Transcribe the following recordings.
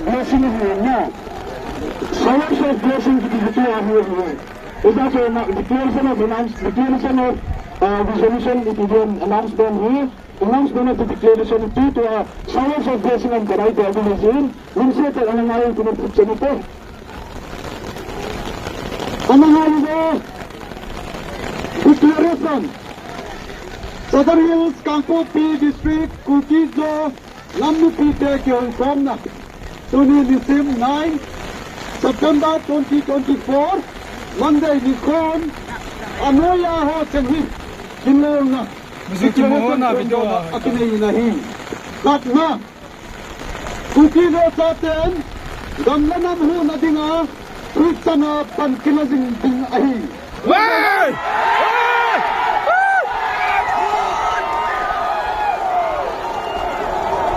Blessing is here now. So much of blessing to be here. is also declaration of resolution it is announced down here. Announcement of the declaration due to a showers of blessing and karay to everyone. Minsan ang nangyayang pinagputsa nito. Ang nangyayang declaration. Southern Hills, Kangpo P District, Kukizo, Lambu Pite, Kyongkomna. Tuni Nisim 9, September 2024, Monday Nikon, Anoya Ho Chenhi, Kinona. Musiki mo na video akinahinahin. Katna, Kukizo sa atin, gamlanam ho na dinga, Krista na pankinazing dingahin. Wey!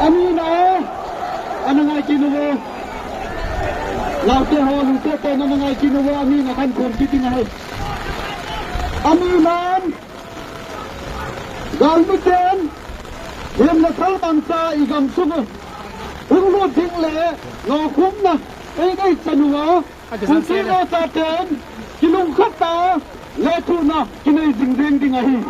Amina, ano nga kinuha? Laute ho, lute ko na mga kinuha amin akan konsitingahin. Aminan, galmitin, yung nasalman sa igam sugo. Hulu dingle, lokum na, ay sanua, kung sino sa atin, kilungkat na, leto na, kinay dingahin.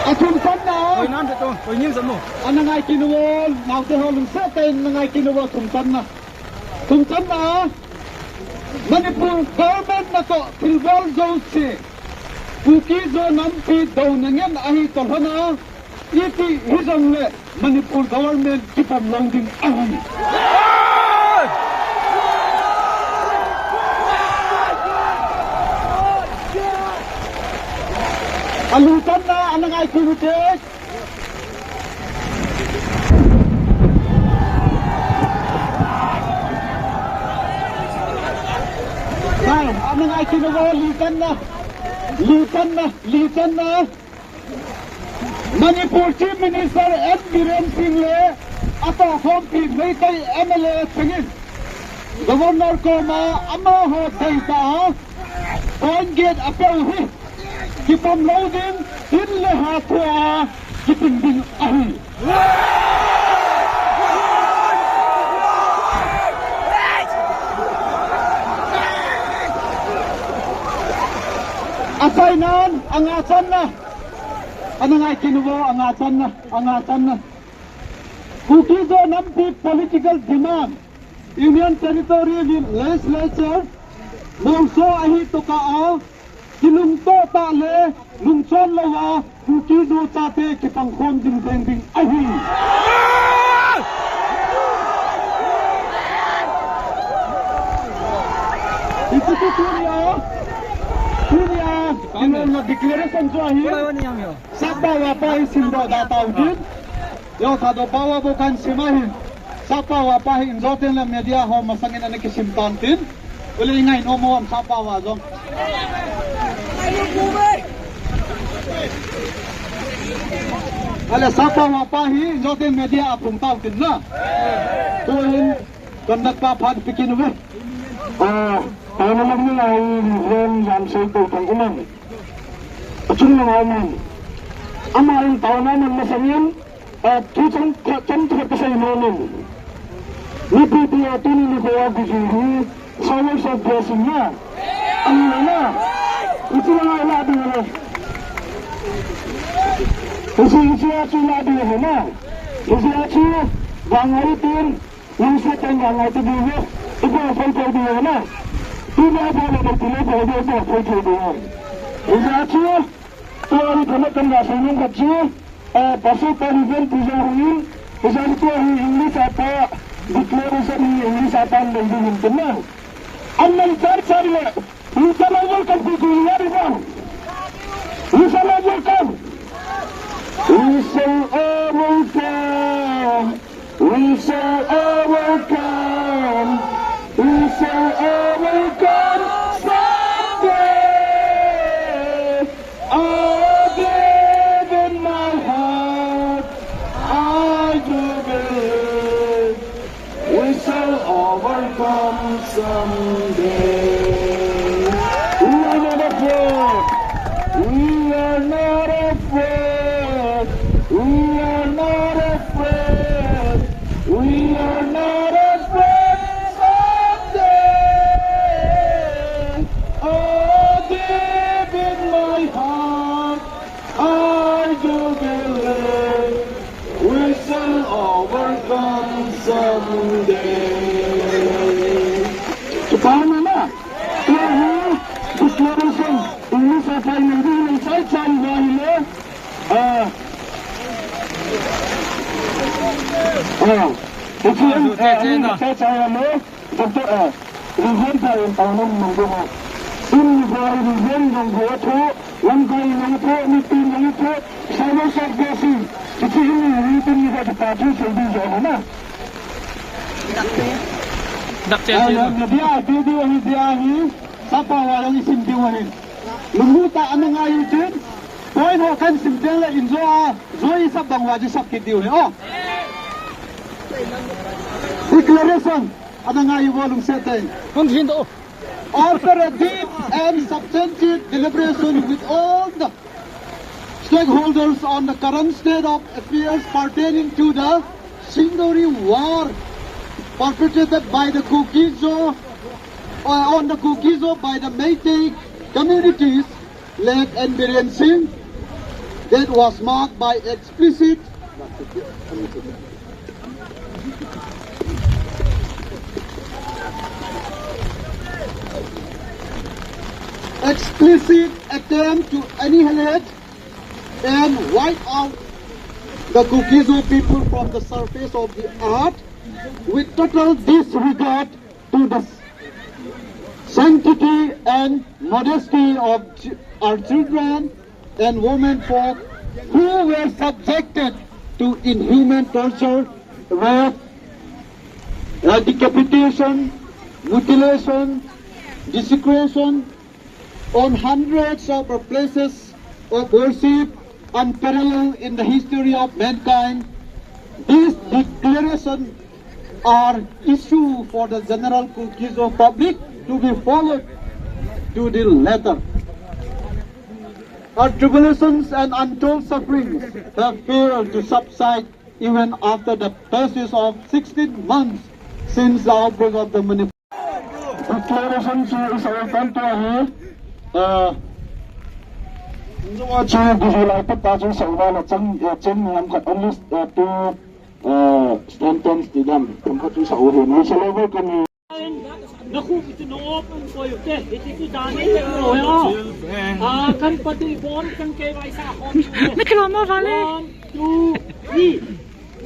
Atuntan na! Oy, nandito to. Oy, nyinsan mo. Ano nga kinuha? Nautihulong sa atin na nga kinuha tuntan na. Tuntan na! Manipur government na to, Tribal Zone C. Kukizo nampi daw na ngayon ahi tolho na. Iti hizang le, Manipur government kipamlang din ahi. Alutan na, ano nga kinuha? Ay, ano nga kinuha? Litan na. Manipur Chief Minister N. Biren Singh le, ato Hompi Meitay MLA Singin. Governor ko ma, ama ho dayta ha. Point gate apel hi. Kipam loading, din lahat wa, kipinding ahi. Asainan, angatan na. Ano nga kinuha, angatan na. Kukizo nampi political demand. Union Territory Legislature, mongso ahi tukao, kilungto tale, lungson lawa, kukizo tate kipangkon ding ahi. Ito si Surya, kinong declaration so ahi, sapa wapahi sindo dataw din, yo tado bawa bukan simahin, sapa wapahi inzotin lang media ho masangin na nakisimtantin, uli ngay nomo ang sapa wazong. Ala sapa wapahi inzotin media apung tawtin na, tuhin kandak papad pikinuwe. Tayo naman nila ay Ren Yamsay po itong ilan. At yun mga amin, ang mga tao naman masangyan at tutang sa imanin. Nipipiyatun ni Kuya Guzuri sa words of blessing niya. Ang na, ito na nga labi na. Isi aci labi na. Isi aci bangaritin, yung sa tanggang ay tibiyo, ito ang falpay diyo na. Tidak ada yang tidak ada yang terjadi. Izatio, tuan kamu tengah senang kecil, pasal perizinan pujahuin, izatio English apa, declaration English apa yang diinginkan. Anda cari le, bisa lakukan perjuangan itu, bisa lakukan. We shall overcome. We shall overcome. We shall overcome someday. Oh, deep in my heart, I do believe we shall overcome someday. We are not afraid. We are not afraid. We are not afraid. someday. So paano na? Kaya mo, declaration, ini sa final din ng sa wahile, kasi sa mo, Dr. Rizal pa yung taunong mangguho. Inibay Rizal ng buwato, langkay ng ito, nitin ng ito, sama sa gasi. Kasi initin niya sa pati sa video na. Ayan na biya, bidiwahin biyahin, sa pawalang isimdiwahin. Lumuta ano nga yun din? Boy mo kan simdela inzo zoy sa bangwa di sakit diwin. Oh. Declaration. Ano nga yung walong setting? Kung hindo. After a deep and substantive deliberation with all the stakeholders on the current state of affairs pertaining to the Sindori war perpetrated by the Kukizo on the Kukizo by the Meitei communities led and Biren Singh, that was marked by explicit attempt to annihilate and wipe out the Kukizo people from the surface of the earth with total disregard to the sanctity and modesty of our children and women folk who were subjected to inhuman torture, rape, decapitation, mutilation, desecration on hundreds of places of worship unparalleled in the history of mankind. These declarations are issued for the general Kukizo public to be followed to the letter. Our tribulations and untold sufferings have failed to subside even after the passage of 16 months since the outbreak of the manifesto. Declaration sa isang kanto ay so gihilapit tayo sa ulan at sang ang at least two sentence to them kung kato sa uhin. May sa level kami Naku, itinoopan ko yung iti dani kan patilbon kan kay sa akong. Reklama, vale. 1, 2, 3.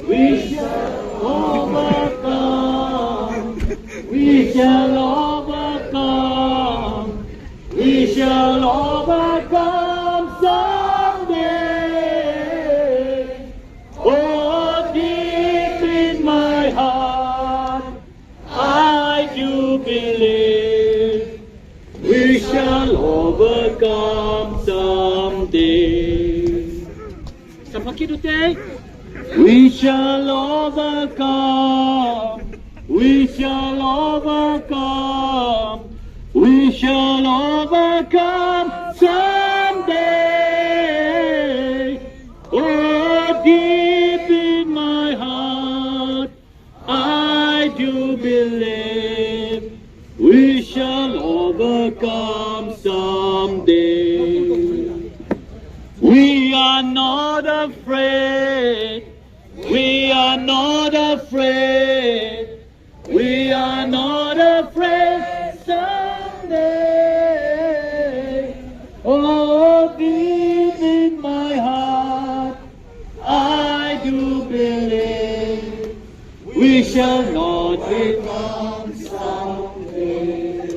We shall overcome. We shall overcome. We shall overcome someday. Oh, deep in my heart, I do believe we shall overcome someday. Kapakidute, we shall overcome. We shall overcome. We shall overcome someday. Oh, deep in my heart, I do believe we shall overcome someday. We are not afraid. We are not afraid. We are not afraid someday. Oh, deep in my heart, I do believe we shall not become someday.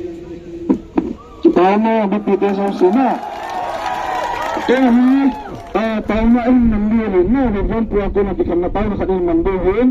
Paano bipite sa sina? Kaya tayo na ang nandiyan na, nagwan po ako na bikang na tayo na kanilang nandiyan.